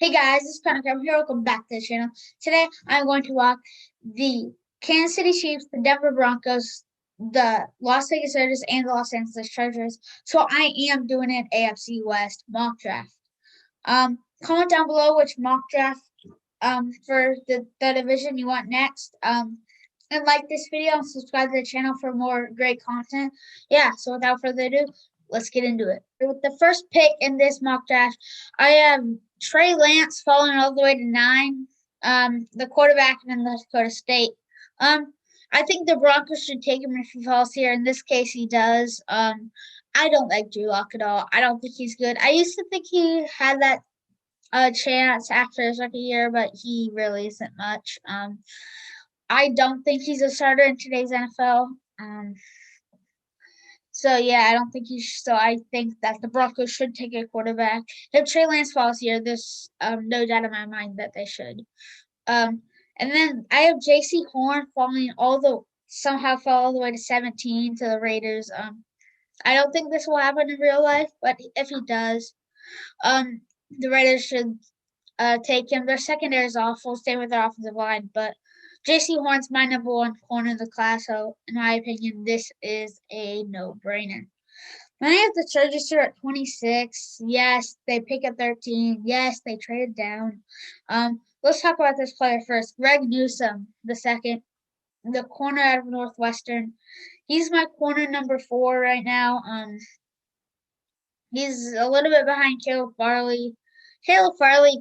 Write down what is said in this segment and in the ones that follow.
Hey guys, this is Connor. I'm here. Welcome back to the channel. Today I'm going to walk the Kansas City Chiefs, the Denver Broncos, the Las Vegas Raiders, and the Los Angeles Chargers. So I am doing an AFC West mock draft. Comment down below which mock draft for the division you want next. And like this video and subscribe to the channel for more great content. Yeah, so without further ado, let's get into it. With the first pick in this mock draft, I have Trey Lance falling all the way to 9, the quarterback in North Dakota State. I think the Broncos should take him if he falls here. In this case, he does. I don't like Drew Lock at all. I don't think he's good. I used to think he had that chance after his rookie year, but he really isn't much. I don't think he's a starter in today's NFL. So yeah, I don't think he should. So I think that the Broncos should take a quarterback. If Trey Lance falls here, there's no doubt in my mind that they should. And then I have J.C. Horn falling somehow fell all the way to 17 to the Raiders. I don't think this will happen in real life, but if he does, the Raiders should take him. Their secondary is awful. Same with their offensive line, but J.C. Horn's my number one corner in the class, so in my opinion, this is a no-brainer. Then I have the Chargers here at 26. Yes, they pick at 13. Yes, they traded down. Let's talk about this player first. Greg Newsome, the second, the corner out of Northwestern. He's my corner number 4 right now. He's a little bit behind Caleb Farley. Caleb Farley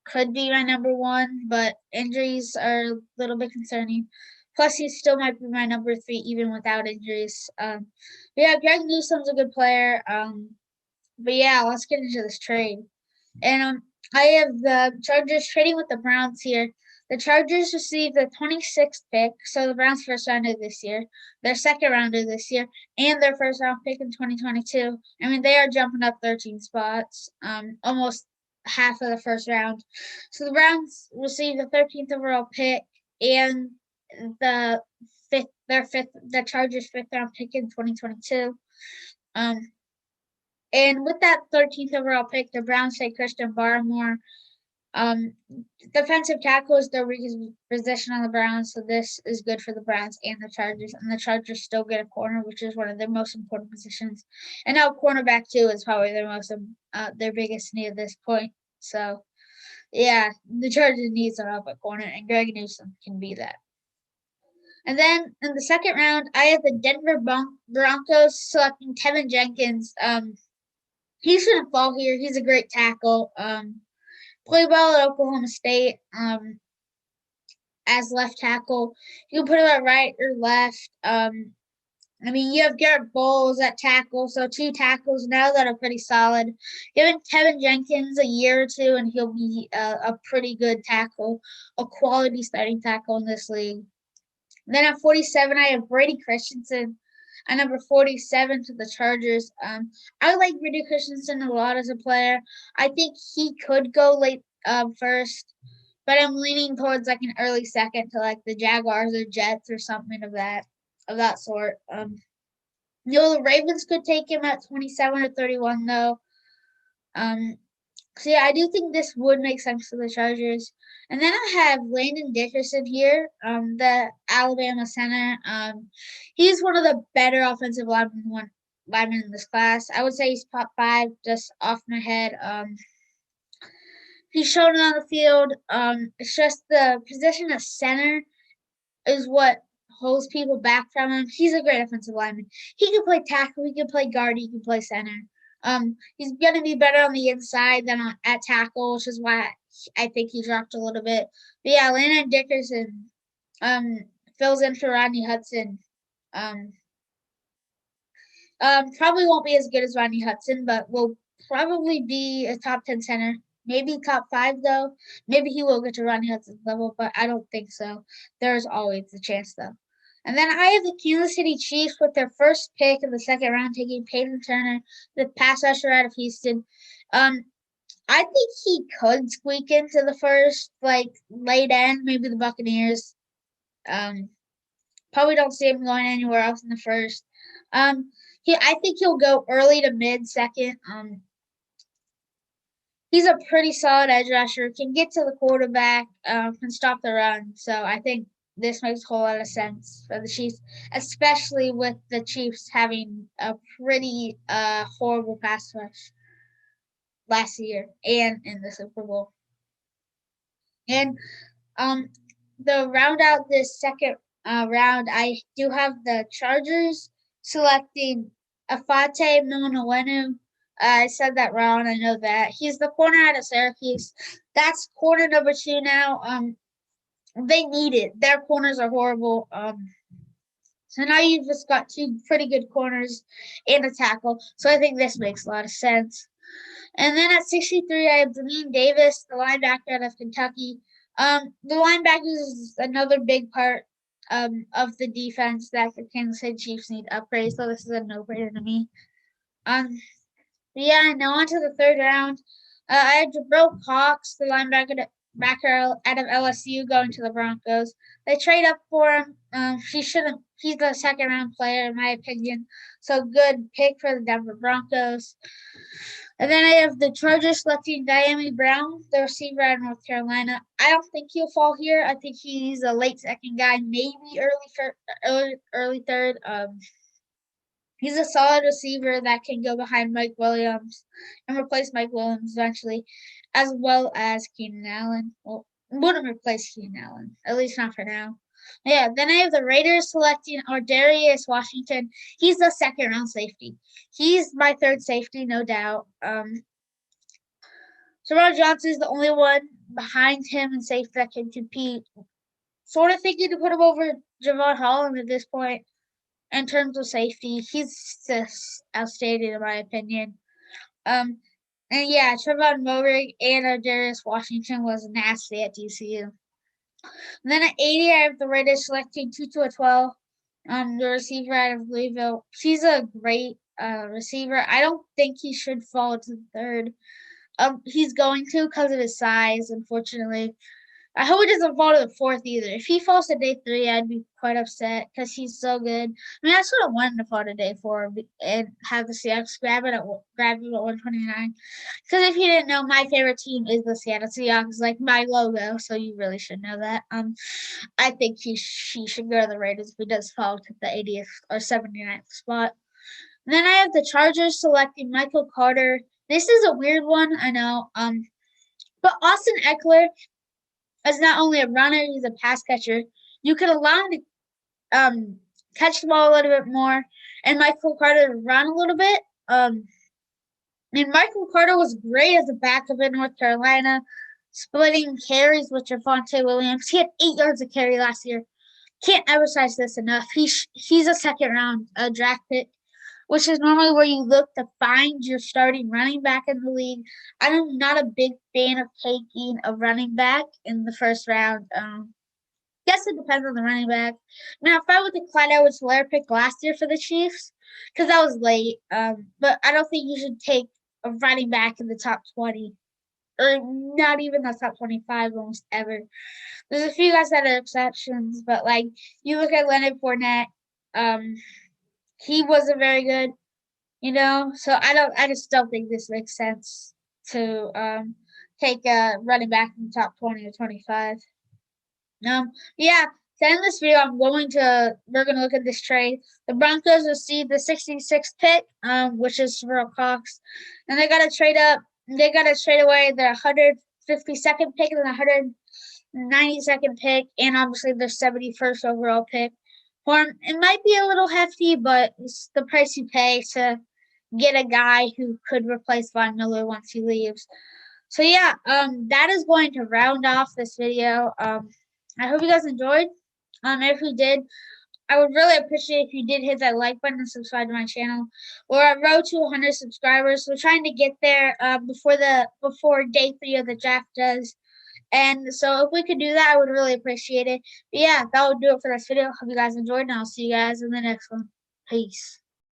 could be my number 1, but injuries are a little bit concerning. Plus, he still might be my number 3 even without injuries. But yeah, Greg Newsome's a good player. But yeah, let's get into this trade. And I have the Chargers trading with the Browns here. The Chargers received the 26th pick, so the Browns' first rounder this year, their second rounder this year, and their first round pick in 2022. I mean, they are jumping up 13 spots, almost half of the first round. So the Browns received the 13th overall pick and the the Chargers' fifth round pick in 2022. And with that 13th overall pick, the Browns take Christian Barmore. Defensive tackle is their weakest position on the Browns, so this is good for the Browns and the Chargers. And the Chargers still get a corner, which is one of their most important positions. And now cornerback too is probably their biggest need at this point. So yeah, the Chargers needs are up at corner, and Greg Newsome can be that. And then in the second round, I have the Denver Broncos selecting Tevin Jenkins. He shouldn't fall here. He's a great tackle. Played well at Oklahoma State as left tackle. You can put him at right or left. I mean, you have Garrett Bowles at tackle, so 2 tackles now that are pretty solid. Giving Tevin Jenkins a year or 2, and he'll be a pretty good tackle, a quality starting tackle in this league. Then at 47, I have Brady Christensen at number 47 to the Chargers. I like Brady Christensen a lot as a player. I think he could go late first, but I'm leaning towards like an early second to like the Jaguars or Jets or something of that sort. The Ravens could take him at 27 or 31 though. So yeah, I do think this would make sense for the Chargers. And then I have Landon Dickerson here, the Alabama center. He's one of the better offensive linemen in this class. I would say he's top 5 just off my head. He's shown it on the field. It's just the position of center is what holds people back from him. He's a great offensive lineman. He can play tackle, he can play guard, he can play center. He's going to be better on the inside than at tackle, which is why I think he dropped a little bit. But yeah, Landon Dickerson fills in for Rodney Hudson. Probably won't be as good as Rodney Hudson, but will probably be a top 10 center. Maybe top 5, though. Maybe he will get to Rodney Hudson's level, but I don't think so. There's always a chance, though. And then I have the Kansas City Chiefs with their first pick in the second round, taking Peyton Turner, the pass rusher out of Houston. I think he could squeak into the first, like, late end, maybe the Buccaneers. Probably don't see him going anywhere else in the first. I think he'll go early to mid second. he's a pretty solid edge rusher, can get to the quarterback, can stop the run. So I think this makes a whole lot of sense for the Chiefs, especially with the Chiefs having a pretty horrible pass rush last year and in the Super Bowl. And the round out this second round, I do have the Chargers selecting Afate Milonowenu. I said that wrong. I know that he's the corner out of Syracuse. That's corner number 2 now. They need it. Their corners are horrible. So now you've just got 2 pretty good corners and a tackle. So I think this makes a lot of sense. And then at 63, I have Damian Davis, the linebacker out of Kentucky. The linebackers is another big part of the defense that the Kansas City Chiefs need to upgrade. So this is a no-brainer to me. Yeah, now on to the third round. I had Jabril Cox, the linebacker out of LSU, going to the Broncos. They trade up for him. He's the second round player in my opinion. So good pick for the Denver Broncos. And then I have the Chargers selecting Diami Brown, the receiver out of North Carolina. I don't think he'll fall here. I think he's a late second guy, maybe early third. He's a solid receiver that can go behind Mike Williams and replace Mike Williams eventually, as well as Keenan Allen. Well, wouldn't replace Keenan Allen, at least not for now. Yeah, then I have the Raiders selecting Darius Washington. He's the second round safety. He's my third safety, no doubt. Terrell Johnson is the only one behind him in safety that can compete. Sort of thinking to put him over Javon Holland at this point. In terms of safety, he's just outstanding in my opinion. And yeah, Trevon Moehrig and Darius Washington was nasty at TCU. And then at 80, I have the Raiders selecting Tutu 12, the receiver out of Louisville. He's a great receiver. I don't think he should fall to the third. He's going to because of his size, unfortunately. I hope he doesn't fall to the fourth either. If he falls to day 3, I'd be quite upset because he's so good. I mean, I sort of wanted to fall to day 4 and have the Seahawks grab him at 129. Because if you didn't know, my favorite team is the Seattle Seahawks, like my logo. So you really should know that. I think he should go to the Raiders if he does fall to the 80th or 79th spot. And then I have the Chargers selecting Michael Carter. This is a weird one, I know. But Austin Eckler is not only a runner, he's a pass catcher. You could allow him to catch the ball a little bit more, and Michael Carter to run a little bit. Michael Carter was great as a backup in North Carolina, splitting carries with Javonte Williams. He had 8 yards of carry last year. Can't emphasize this enough. He's a second-round draft pick, which is normally where you look to find your starting running back in the league. I'm not a big fan of taking a running back in the first round. Guess it depends on the running back. Now, if I would have Clyde Edwards-Helaire pick last year for the Chiefs, because that was late, but I don't think you should take a running back in the top 20, or not even the top 25 almost ever. There's a few guys that are exceptions, but, like, you look at Leonard Fournette, he wasn't very good, so I just don't think this makes sense to take a running back in the top 20 or 25. Yeah, to end this video, we're gonna look at this trade. The Broncos received the 66th pick, which is Jabril Cox, and they gotta trade up. They gotta trade away their 152nd pick and the 192nd pick, and obviously their 71st overall pick. It might be a little hefty, but it's the price you pay to get a guy who could replace Von Miller once he leaves. So yeah, that is going to round off this video. I hope you guys enjoyed. If you did, I would really appreciate if you did hit that like button and subscribe to my channel. We're at road to 100 subscribers. We're trying to get there before day 3 of the draft does. And so if we could do that, I would really appreciate it. But yeah, that would do it for this video. Hope you guys enjoyed, and I'll see you guys in the next one. Peace.